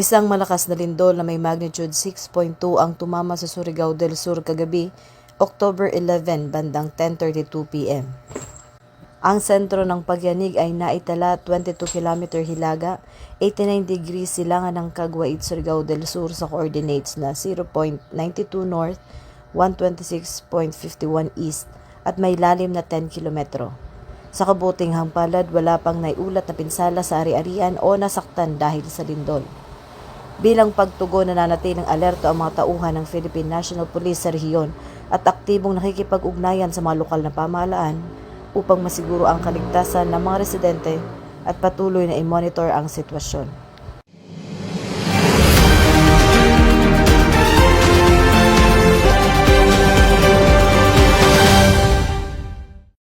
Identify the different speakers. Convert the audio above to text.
Speaker 1: Isang malakas na lindol na may magnitude 6.2 ang tumama sa Surigao del Sur kagabi, October 11, bandang 10:32 p.m. Ang sentro ng pagyanig ay naitala 22 km hilaga, 89 degrees silangan ng Caguait, Surigao del Sur sa coordinates na 0.92 north, 126.51 east at may lalim na 10 kilometro. Sa kabuting hampalad, wala pang naiulat na pinsala sa ari-arian o nasaktan dahil sa lindol. Bilang pagtugon, nananatiling alerto ang mga tauhan ng Philippine National Police sa rehiyon at aktibong nakikipag-ugnayan sa mga lokal na pamahalaan upang masiguro ang kaligtasan ng mga residente at patuloy na i-monitor ang sitwasyon.